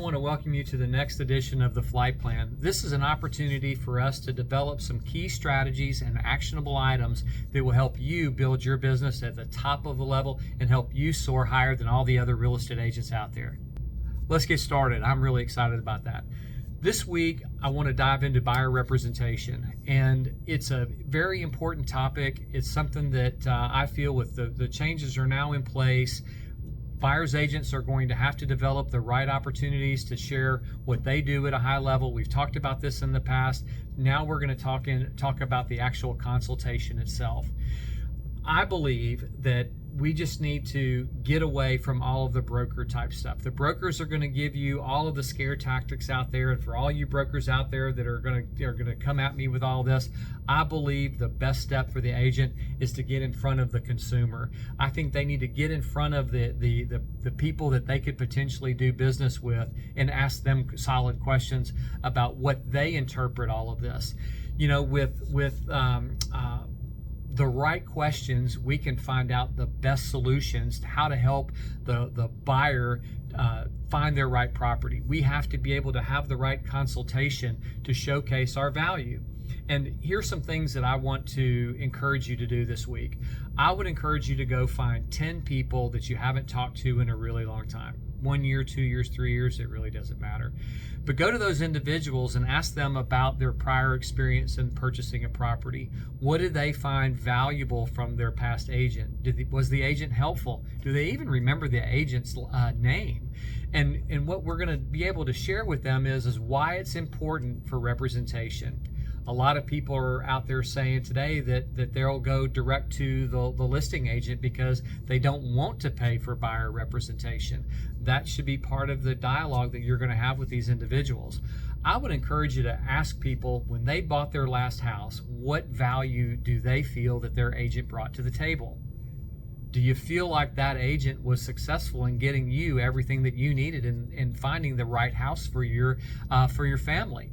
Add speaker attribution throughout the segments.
Speaker 1: want to welcome you to the next edition of the Flight Plan. This is an opportunity for us to develop some key strategies and actionable items that will help you build your business at the top of the level and help you soar higher than all the other real estate agents out there. Let's get started. I'm really excited about that. This week, I want to dive into buyer representation, and it's a very important topic. It's something that I feel with the changes are now in place. Buyers agents are going to have to develop the right opportunities to share what they do at a high level. We've talked about this in the past. Now we're going to talk about the actual consultation itself. I believe that we just need to get away from all of the broker type stuff. The brokers are going to give you all of the scare tactics out there, and for all you brokers out there that are going to come at me with all this, I believe the best step for the agent is to get in front of the consumer. I think they need to get in front of the people that they could potentially do business with and ask them solid questions about what they interpret all of this. You know, with the right questions, we can find out the best solutions to how to help the buyer find their right property. We have to be able to have the right consultation to showcase our value. And here's some things that I want to encourage you to do this week. I would encourage you to go find 10 people that you haven't talked to in a really long time. 1 year, 2 years, 3 years, it really doesn't matter. But go to those individuals and ask them about their prior experience in purchasing a property. What did they find valuable from their past agent? Was the agent helpful? Do they even remember the agent's name? And what we're going to be able to share with them is why it's important for representation. A lot of people are out there saying today that they'll go direct to the listing agent because they don't want to pay for buyer representation. That should be part of the dialogue that you're going to have with these individuals. I would encourage you to ask people when they bought their last house, what value do they feel that their agent brought to the table? Do you feel like that agent was successful in getting you everything that you needed in finding the right house for your family?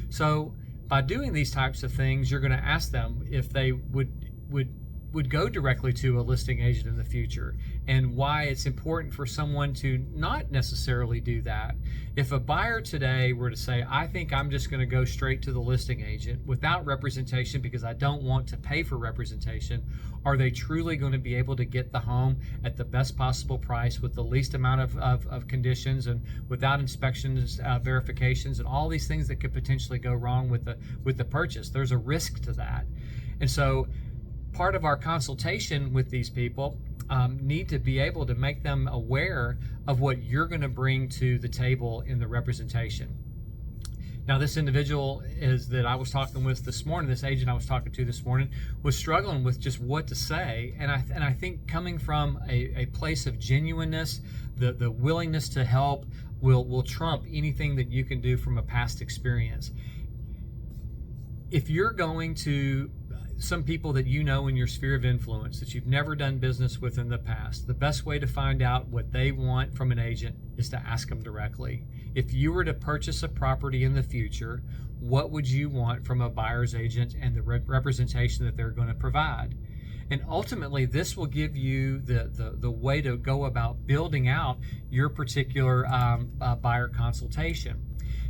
Speaker 1: So by doing these types of things, you're going to ask them if they would go directly to a listing agent in the future, and why it's important for someone to not necessarily do that. If a buyer today were to say, I think I'm just going to go straight to the listing agent without representation because I don't want to pay for representation, are they truly going to be able to get the home at the best possible price with the least amount of conditions and without inspections, verifications, and all these things that could potentially go wrong with the purchase? There's a risk to that. And so part of our consultation with these people need to be able to make them aware of what you're going to bring to the table in the representation. Now, this individual that I was talking with this morning, this agent I was talking to this morning, was struggling with just what to say. And I think coming from a place of genuineness, the willingness to help will trump anything that you can do from a past experience. If you're going to some people that you know in your sphere of influence that you've never done business with in the past, the best way to find out what they want from an agent is to ask them directly. If you were to purchase a property in the future, what would you want from a buyer's agent and the representation that they're going to provide? And ultimately, this will give you the way to go about building out your particular buyer consultation.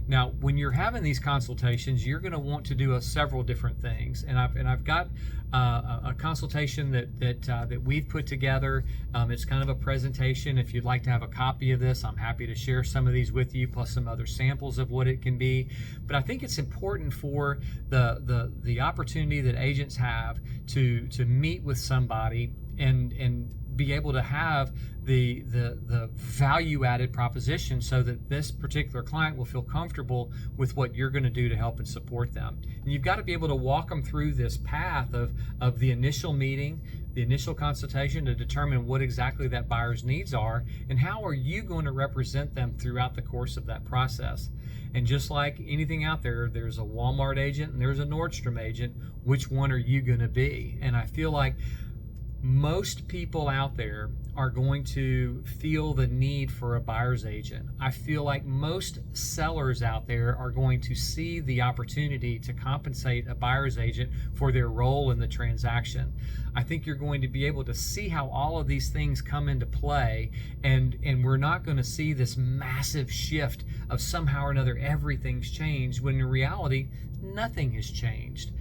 Speaker 1: Now, when you're having these consultations, you're going to want to do several different things, and I've got a consultation that we've put together. It's kind of a presentation. If you'd like to have a copy of this, I'm happy to share some of these with you, plus some other samples of what it can be. But I think it's important for the opportunity that agents have to meet with somebody and be able to have the value-added proposition so that this particular client will feel comfortable with what you're going to do to help and support them. And you've got to be able to walk them through this path of the initial meeting, the initial consultation, to determine what exactly that buyer's needs are and how are you going to represent them throughout the course of that process. And just like anything out there, there's a Walmart agent and there's a Nordstrom agent. Which one are you going to be? And I feel like most people out there are going to feel the need for a buyer's agent. I feel like most sellers out there are going to see the opportunity to compensate a buyer's agent for their role in the transaction. I think you're going to be able to see how all of these things come into play, and we're not going to see this massive shift of somehow or another everything's changed, when in reality, nothing has changed.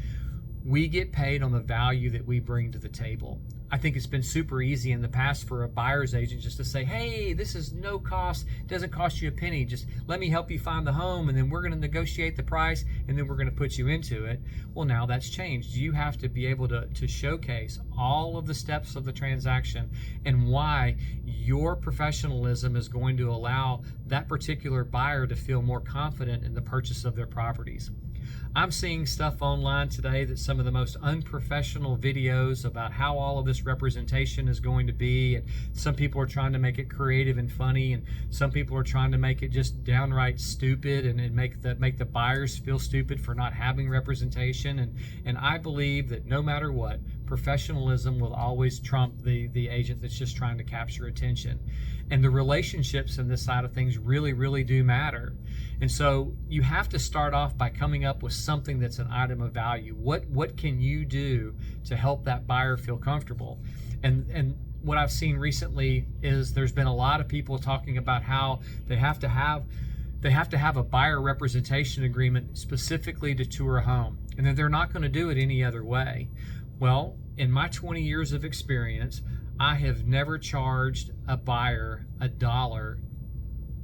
Speaker 1: We get paid on the value that we bring to the table. I think it's been super easy in the past for a buyer's agent just to say, hey, this is no cost, it doesn't cost you a penny, just let me help you find the home, and then we're going to negotiate the price, and then we're going to put you into it. Well, now that's changed. You have to be able to showcase all of the steps of the transaction and why your professionalism is going to allow that particular buyer to feel more confident in the purchase of their properties. I'm seeing stuff online today that some of the most unprofessional videos about how all of this representation is going to be, and some people are trying to make it creative and funny, and some people are trying to make it just downright stupid and make the buyers feel stupid for not having representation. And I believe that no matter what, professionalism will always trump the agent that's just trying to capture attention. And the relationships in this side of things really do matter. And so you have to start off by coming up with something that's an item of value. What can you do to help that buyer feel comfortable? And what I've seen recently is there's been a lot of people talking about how they have to have a buyer representation agreement specifically to tour a home, and that they're not going to do it any other way. Well, in my 20 years of experience, I have never charged a buyer $1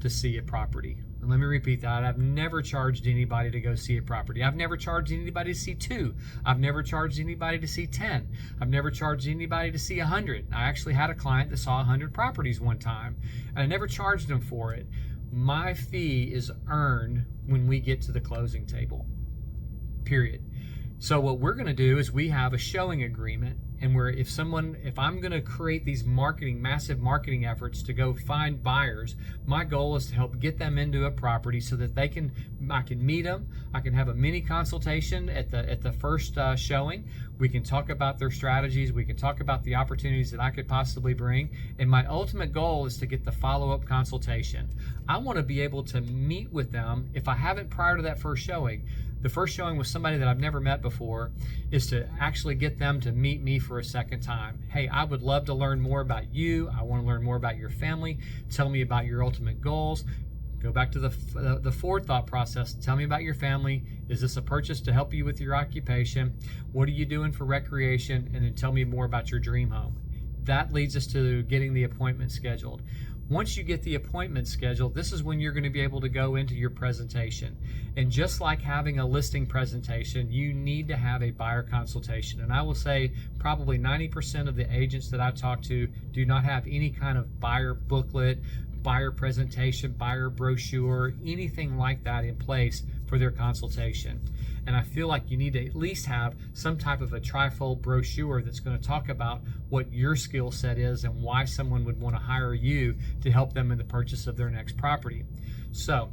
Speaker 1: to see a property. And let me repeat that. I've never charged anybody to go see a property. I've never charged anybody to see 2. I've never charged anybody to see 10. I've never charged anybody to see 100. I actually had a client that saw 100 properties one time, and I never charged them for it. My fee is earned when we get to the closing table, period. So what we're going to do is we have a showing agreement, and where if I'm going to create these massive marketing efforts to go find buyers, my goal is to help get them into a property so that I can meet them. I can have a mini consultation at the first showing. We can talk about their strategies. We can talk about the opportunities that I could possibly bring. And my ultimate goal is to get the follow-up consultation. I want to be able to meet with them if I haven't prior to that first showing. The first showing with somebody that I've never met before is to actually get them to meet me for a second time. Hey, I would love to learn more about you. I want to learn more about your family. Tell me about your ultimate goals. Go back to the forward thought process. Tell me about your family. Is this a purchase to help you with your occupation? What are you doing for recreation? And then tell me more about your dream home. That leads us to getting the appointment scheduled. Once you get the appointment scheduled, this is when you're going to be able to go into your presentation. And just like having a listing presentation, you need to have a buyer consultation. And I will say probably 90% of the agents that I talk to do not have any kind of buyer booklet, buyer presentation, buyer brochure, anything like that in place for their consultation. And I feel like you need to at least have some type of a trifold brochure that's going to talk about what your skill set is and why someone would want to hire you to help them in the purchase of their next property. So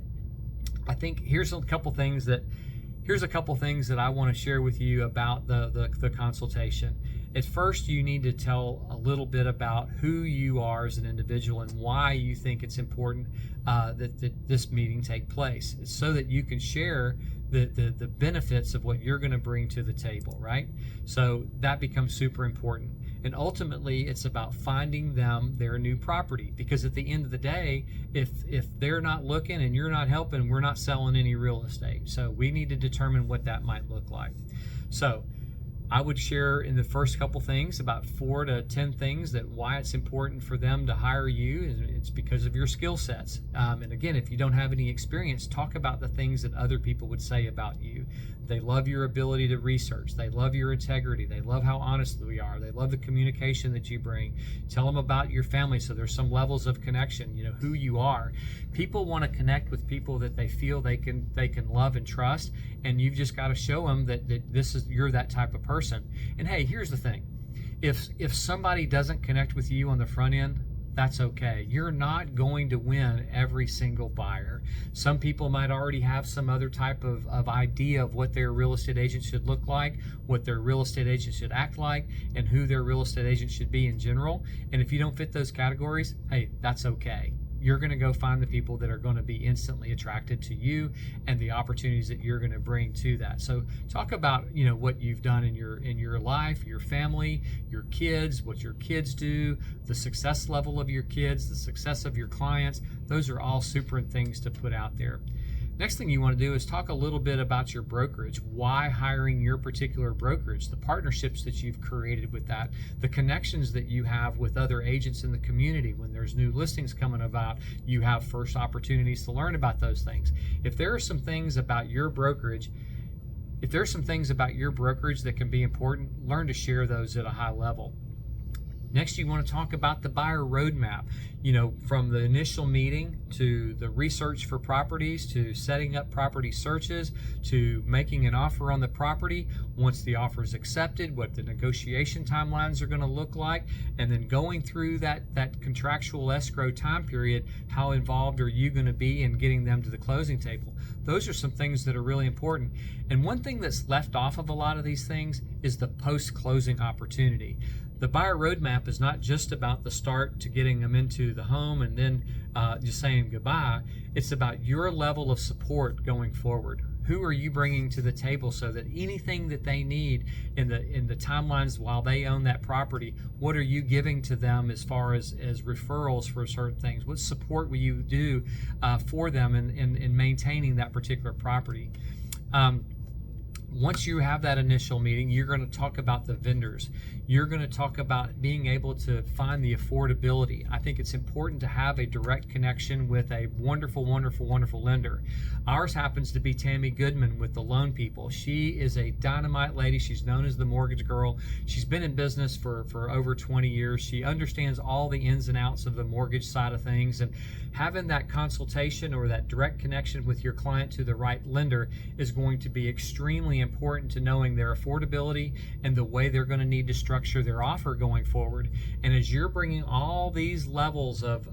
Speaker 1: I think here's a couple things that I want to share with you about the consultation. At first, you need to tell a little bit about who you are as an individual and why you think it's important that this meeting take place. It's so that you can share the benefits of what you're going to bring to the table, right? So that becomes super important. And ultimately, it's about finding them their new property, because at the end of the day, if they're not looking and you're not helping, we're not selling any real estate. So we need to determine what that might look like. So I would share in the first couple things about 4 to 10 things that why it's important for them to hire you. It's because of your skill sets. And again, if you don't have any experience, talk about the things that other people would say about you. They love your ability to research. They love your integrity. They love how honest we are. They love the communication that you bring. Tell them about your family so there's some levels of connection, who you are. People want to connect with people that they feel they can love and trust, and you've just got to show them that you're that type of person. And hey, here's the thing. If somebody doesn't connect with you on the front end, That's okay. You're not going to win every single buyer. Some people might already have some other type of idea of what their real estate agent should look like, what their real estate agent should act like, and who their real estate agent should be in general. And if you don't fit those categories, hey, that's okay. You're going to go find the people that are going to be instantly attracted to you and the opportunities that you're going to bring to that. So talk about, what you've done in your life, your family, your kids, what your kids do, the success level of your kids, the success of your clients. Those are all super things to put out there. Next thing you want to do is talk a little bit about your brokerage. Why hiring your particular brokerage? The partnerships that you've created with that, the connections that you have with other agents in the community. When there's new listings coming about, you have first opportunities to learn about those things. If there are some things about your brokerage, that can be important, learn to share those at a high level. Next, you want to talk about the buyer roadmap. From the initial meeting to the research for properties, to setting up property searches, to making an offer on the property. Once the offer is accepted, what the negotiation timelines are going to look like, and then going through that contractual escrow time period, how involved are you going to be in getting them to the closing table? Those are some things that are really important. And one thing that's left off of a lot of these things is the post-closing opportunity. The buyer roadmap is not just about the start to getting them into the home and then just saying goodbye. It's about your level of support going forward. Who are you bringing to the table so that anything that they need in the timelines while they own that property, what are you giving to them as far as referrals for certain things? What support will you do for them in maintaining that particular property? Once you have that initial meeting, you're going to talk about the vendors. You're going to talk about being able to find the affordability. I think it's important to have a direct connection with a wonderful, wonderful, wonderful lender. Ours happens to be Tammy Goodman with the Loan People. She is a dynamite lady. She's known as the Mortgage Girl. She's been in business for over 20 years. She understands all the ins and outs of the mortgage side of things, and having that consultation or that direct connection with your client to the right lender is going to be extremely important to knowing their affordability and the way they're going to need to structure their offer going forward. And as you're bringing all these levels of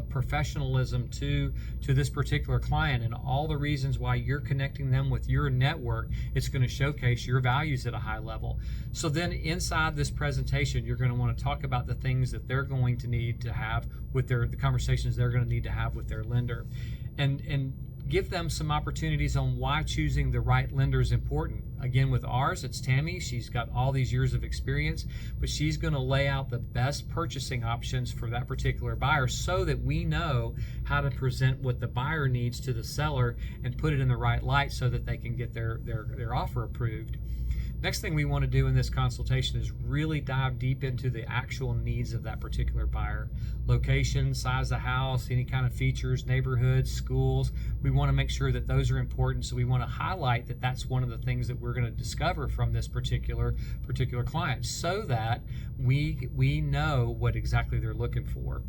Speaker 1: professionalism to this particular client and all the reasons why you're connecting them with your network, it's going to showcase your values at a high level. So then inside this presentation, you're going to want to talk about the things that they're going to need to have with the conversations they're going to need to have with their lender, and give them some opportunities on why choosing the right lender is important. Again, with ours, it's Tammy. She's got all these years of experience, but she's going to lay out the best purchasing options for that particular buyer so that we know how to present what the buyer needs to the seller and put it in the right light so that they can get their offer approved. Next thing we want to do in this consultation is really dive deep into the actual needs of that particular buyer. Location, size of house, any kind of features, neighborhoods, schools. We want to make sure that those are important, so we want to highlight that that's one of the things that we're going to discover from this particular client so that we know what exactly they're looking for.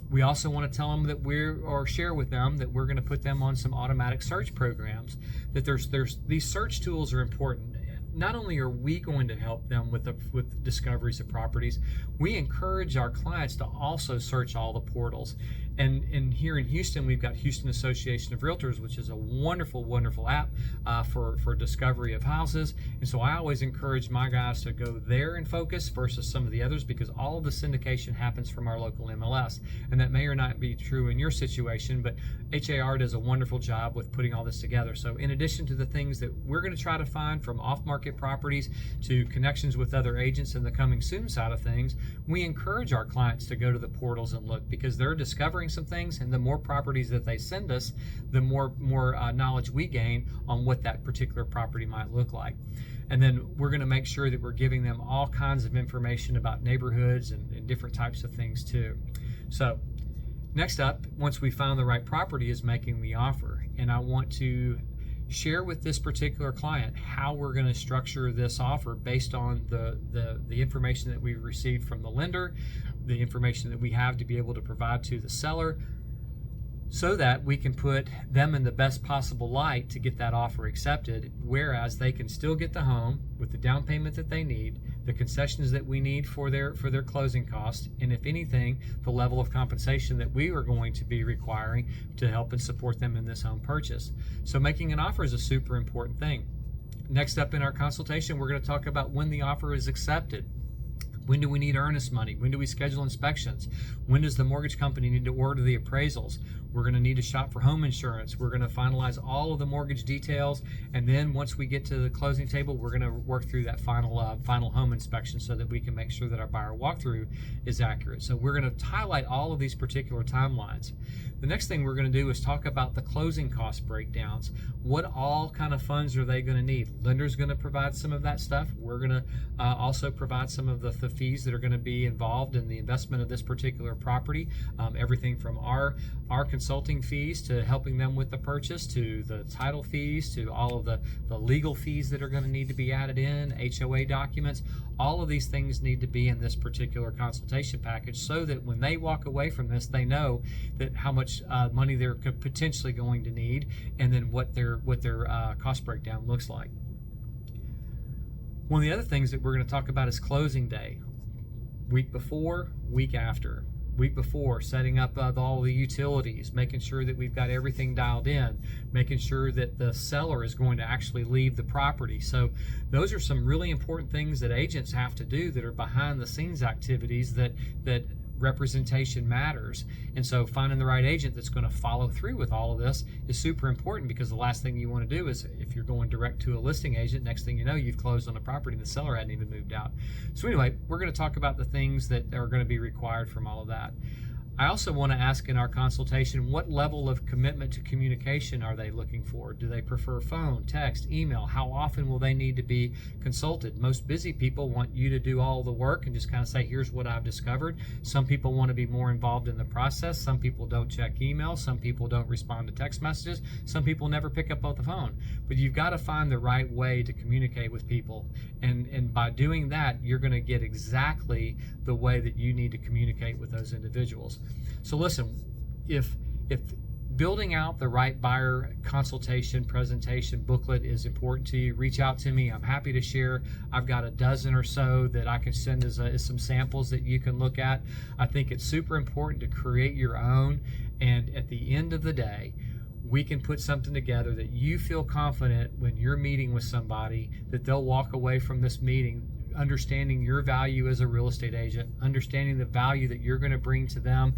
Speaker 1: We also want to tell them that share with them that we're going to put them on some automatic search programs. That there's these search tools are important. Not only are we going to help them with discoveries of properties, we encourage our clients to also search all the portals. And here in Houston, we've got Houston Association of Realtors, which is a wonderful, wonderful app for discovery of houses. And so I always encourage my guys to go there and focus versus some of the others, because all of the syndication happens from our local MLS. And that may or not be true in your situation, but HAR does a wonderful job with putting all this together. So in addition to the things that we're going to try to find, from off-market properties to connections with other agents in the coming soon side of things, we encourage our clients to go to the portals and look, because they're discovering some things, and the more properties that they send us, the more knowledge we gain on what that particular property might look like. And then we're going to make sure that we're giving them all kinds of information about neighborhoods and different types of things too. So next up, once we found the right property, is making the offer. And I want to share with this particular client how we're going to structure this offer based on the information that we've received from the lender, the information that we have to be able to provide to the seller, so that we can put them in the best possible light to get that offer accepted, whereas they can still get the home with the down payment that they need. the concessions that we need for their closing costs, and if anything, the level of compensation that we are going to be requiring to help and support them in this home purchase. So making an offer is a super important thing. Next up in our consultation, we're going to talk about when the offer is accepted. When do we need earnest money? When do we schedule inspections? When does the mortgage company need to order the appraisals? We're going to need to shop for home insurance. We're going to finalize all of the mortgage details, and then once we get to the closing table, we're going to work through that final home inspection so that we can make sure that our buyer walkthrough is accurate. So we're going to highlight all of these particular timelines. The next thing we're going to do is talk about the closing cost breakdowns. What all kind of funds are they going to need? Lender's going to provide some of that stuff. We're going to also provide some of the fees that are going to be involved in the investment of this particular property. Everything from our consulting fees to helping them with the purchase, to the title fees, to all of the legal fees that are going to need to be added in, HOA documents. All of these things need to be in this particular consultation package so that when they walk away from this, they know that how much money they're potentially going to need, and then what their cost breakdown looks like. One of the other things that we're going to talk about is closing day. Week before, week after. Week before, setting up all the utilities, making sure that we've got everything dialed in, making sure that the seller is going to actually leave the property. So those are some really important things that agents have to do that are behind the scenes activities that representation matters. And so finding the right agent that's going to follow through with all of this is super important, because the last thing you want to do is, if you're going direct to a listing agent, next thing you know, you've closed on the property and the seller hadn't even moved out. So anyway, we're going to talk about the things that are going to be required from all of that. I also want to ask in our consultation, what level of commitment to communication are they looking for? Do they prefer phone, text, email? How often will they need to be consulted? Most busy people want you to do all the work and just kind of say, here's what I've discovered. Some people want to be more involved in the process. Some people don't check email. Some people don't respond to text messages. Some people never pick up the phone. But you've got to find the right way to communicate with people. And by doing that, you're going to get exactly the way that you need to communicate with those individuals. So listen, if building out the right buyer consultation presentation booklet is important to you, reach out to me. I'm happy to share. I've got a dozen or so that I can send as some samples that you can look at. I think it's super important to create your own, and at the end of the day, we can put something together that you feel confident when you're meeting with somebody that they'll walk away from this meeting understanding your value as a real estate agent, understanding the value that you're going to bring to them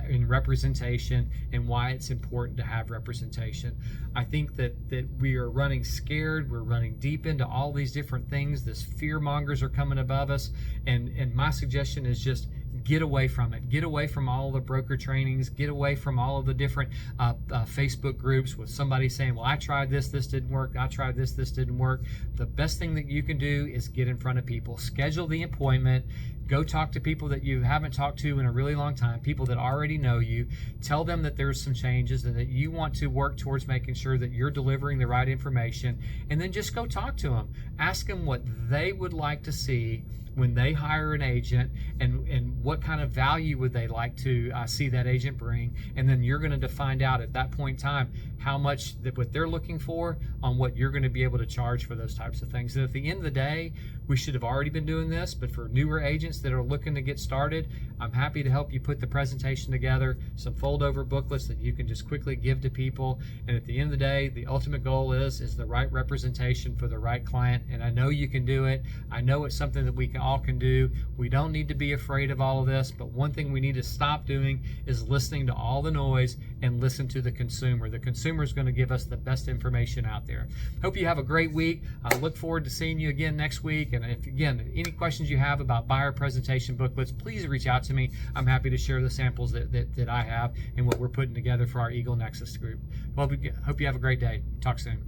Speaker 1: in representation, and why it's important to have representation. I think that we are running scared. We're running deep into all these different things. This fear mongers are coming above us, and my suggestion is just get away from it. Get away from all the broker trainings. Get away from all of the different Facebook groups with somebody saying, well, I tried this didn't work. I tried this didn't work. The best thing that you can do is get in front of people. Schedule the appointment. Go talk to people that you haven't talked to in a really long time, people that already know you. Tell them that there's some changes and that you want to work towards making sure that you're delivering the right information. And then just go talk to them. Ask them what they would like to see when they hire an agent, and what kind of value would they like to see that agent bring. And then you're going to find out at that point in time how much what they're looking for on what you're going to be able to charge for those types of things. And at the end of the day, we should have already been doing this, but for newer agents that are looking to get started, I'm happy to help you put the presentation together, some fold over booklets that you can just quickly give to people. And at the end of the day, the ultimate goal is the right representation for the right client. And I know you can do it. I know it's something that we all can do. We don't need to be afraid of all of this, but one thing we need to stop doing is listening to all the noise and listen to the consumer. The consumer is going to give us the best information out there. Hope you have a great week. I look forward to seeing you again next week. And if, again, any questions you have about buyer presentation booklets, please reach out to me. I'm happy to share the samples that I have and what we're putting together for our Eagle Nexus group. Hope you have a great day. Talk soon.